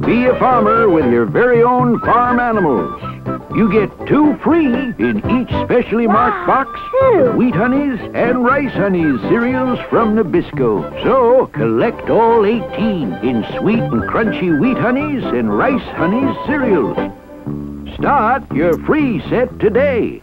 Be a farmer with your very own farm animals. You get 2 free in each specially marked box of Wheat Honeys and Rice Honeys cereals from Nabisco. So, collect all 18 in sweet and crunchy Wheat Honeys and Rice Honeys cereals. Start your free set today.